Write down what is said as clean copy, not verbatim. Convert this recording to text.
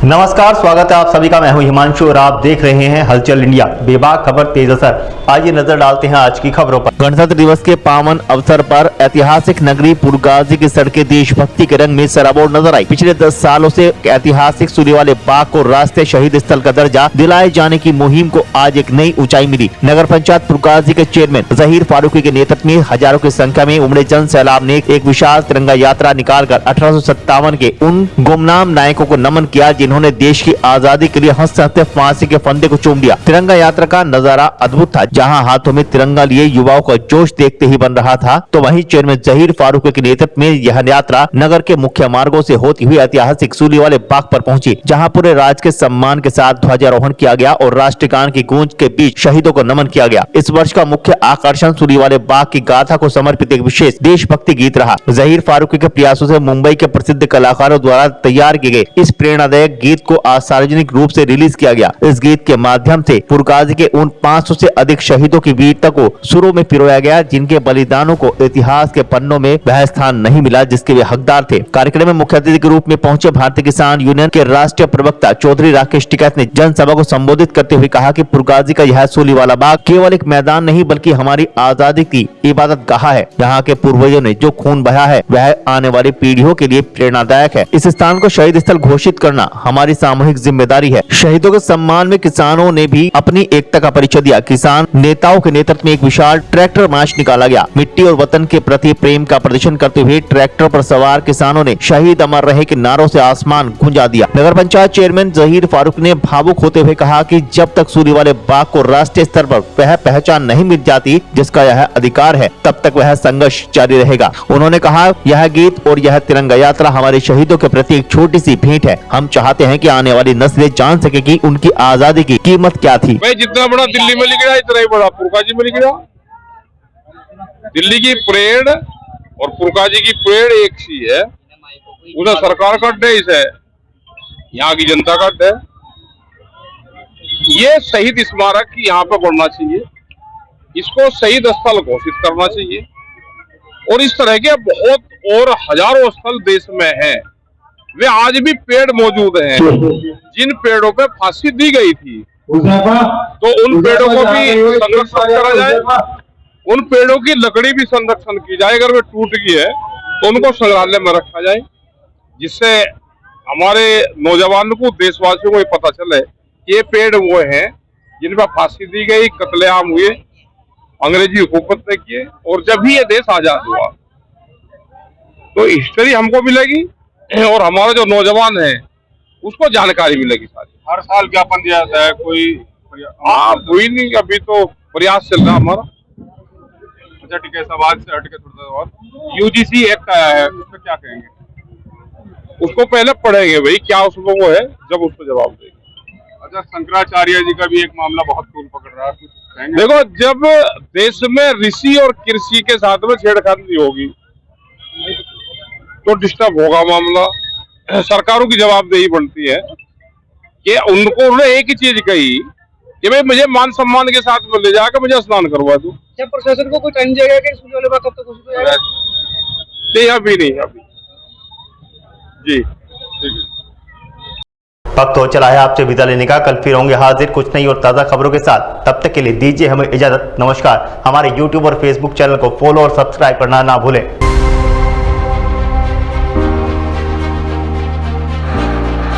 नमस्कार, स्वागत है आप सभी का। मैं हूं हिमांशु और आप देख रहे हैं हलचल इंडिया। बेबाक खबर तेज असर। आइए नजर डालते हैं आज की खबरों पर। गणतंत्र दिवस के पावन अवसर पर ऐतिहासिक नगरी पुरगाजी की सड़कें देशभक्ति के रंग में सराबोर नजर आई। पिछले 10 सालों से ऐतिहासिक सूर्यवाले बाग को राष्ट्रीय शहीद स्थल का दर्जा दिलाए जाने की मुहिम को आज एक नई ऊंचाई मिली। नगर पंचायत पुरगाजी के चेयरमैन जहीर फारूकी के नेतृत्व में हजारों की संख्या में उमड़े जन सैलाब ने एक विशाल तिरंगा यात्रा निकालकर 1857 के उन गुमनाम नायकों को नमन किया जिन्होंने देश की आजादी के लिए हंसते हंसते फांसी के फंदे को चूम लिया। तिरंगा यात्रा का नजारा अद्भुत था, जहां हाथों में तिरंगा लिए युवाओं का जोश देखते ही बन रहा था। तो वहीं चेयरमैन जहीर फारूकी के नेतृत्व में यह यात्रा नगर के मुख्य मार्गों से होती हुई ऐतिहासिक सूर्यवाले बाग पर पहुंची, जहां पूरे राज्य के सम्मान के साथ ध्वजारोहण किया गया और राष्ट्रगान की गूंज के बीच शहीदों को नमन किया गया। इस वर्ष का मुख्य आकर्षण सूर्यवाले बाग की गाथा को समर्पित एक विशेष देशभक्ति गीत रहा। जहीर फारूकी के प्रयासों से मुंबई के प्रसिद्ध कलाकारों द्वारा तैयार किए गए इस प्रेरणादायक गीत को आज सार्वजनिक रूप से रिलीज किया गया। इस गीत के माध्यम से पुरगाजी के उन 500 से अधिक शहीदों की वीरता को सुरों में पिरोया गया, जिनके बलिदानों को इतिहास के पन्नों में वह स्थान नहीं मिला जिसके वे हकदार थे। कार्यक्रम में मुख्य अतिथि के रूप में पहुंचे भारतीय किसान यूनियन के राष्ट्रीय प्रवक्ता चौधरी राकेश टिकैत ने जनसभा को संबोधित करते हुए कहा कि पुरगाजी का यह सूर्यवाला बाग केवल एक मैदान नहीं बल्कि हमारी आजादी की इबादत गाह है। यहाँ के पूर्वजों ने जो खून बहाया है वह आने वाली पीढ़ियों के लिए प्रेरणादायक है। इस स्थान को शहीद स्थल घोषित करना हमारी सामूहिक जिम्मेदारी है। शहीदों के सम्मान में किसानों ने भी अपनी एकता का परिचय दिया। किसान नेताओं के नेतृत्व में एक विशाल ट्रैक्टर मार्च निकाला गया। मिट्टी और वतन के प्रति प्रेम का प्रदर्शन करते हुए ट्रैक्टर पर सवार किसानों ने शहीद अमर रहे के नारों से आसमान गूंजा दिया। नगर पंचायत चेयरमैन जहीर फारूक ने भावुक होते हुए कहा कि जब तक सूर्यवाले बाग को राष्ट्रीय स्तर पर वह पहचान नहीं मिल जाती जिसका यह अधिकार है, तब तक वह संघर्ष जारी रहेगा। उन्होंने कहा, यह गीत और यह तिरंगा यात्रा हमारे शहीदों के प्रति एक छोटी सी भेंट है। हम चाहते हैं कि आने वाली नस्लें जान सके कि उनकी आजादी की कीमत क्या थी। भाई जितना बड़ा दिल्ली में लिख रहा इतना ही बड़ा पुरगाजी में लिख रहा। दिल्ली की परेड और पुरगाजी की परेड एक सी है। उधर सरकार का अड्डा है, यहाँ की जनता का अड्डा है। ये शहीद स्मारक यहाँ पे बढ़ना चाहिए, इसको शहीद स्थल घोषित करना चाहिए। और इस तरह के बहुत और हजारों स्थल देश में हैं, वे आज भी पेड़ मौजूद हैं जिन पेड़ों पे फांसी दी गई थी। तो उन पेड़ों को भी संरक्षण करा जाए, उन पेड़ों की लकड़ी भी संरक्षण की जाए। अगर वे टूट गई है तो उनको संग्रहालय में रखा जाए, जिससे हमारे नौजवानों को, देशवासियों को ये पता चले कि ये पेड़ वो हैं जिन पर फांसी दी गई, कत्लेआम हुए, अंग्रेजी हुकूमत ने किए। और जब भी ये देश आजाद हुआ तो हिस्ट्री हमको मिलेगी और हमारा जो नौजवान है उसको जानकारी मिलेगी सारी। हर साल ज्ञापन दिया जाता है, कोई हुई नहीं, अभी तो प्रयास चल रहा हमारा। अच्छा ठीक है, सवाल से हटके थोड़ा सा और यूजीसी एक्ट आया है, उस पर क्या कहेंगे? उसको पहले पढ़ेंगे भाई, क्या उसमें वो है, जब उसको जवाब देंगे। अच्छा, शंकराचार्य जी का भी एक मामला बहुत तूल पकड़ रहा है, कुछ कहेंगे? देखो, जब देश में ऋषि और कृषि के साथ में छेड़खानी होगी तो डिस्टर्ब होगा मामला। सरकारों की जवाबदेही बनती है कि उन्होंने एक ही चीज कही कि भाई मुझे मान सम्मान के साथ में ले जाकर मुझे स्नान करवा दो। क्या प्रशासन को कोई टाइम देगा कि सूर्यवाले बाग कब तक घोषित हो जाएगा? नहीं, अभी नहीं, अभी जी ठीक है। वक्त हो चला है आपसे विदा लेने का। कल फिर होंगे हाजिर कुछ नई और ताज़ा खबरों के साथ। तब तक के लिए दीजिए हमें इजाजत। नमस्कार। हमारे YouTube और Facebook चैनल को फॉलो और सब्सक्राइब करना ना भूलें।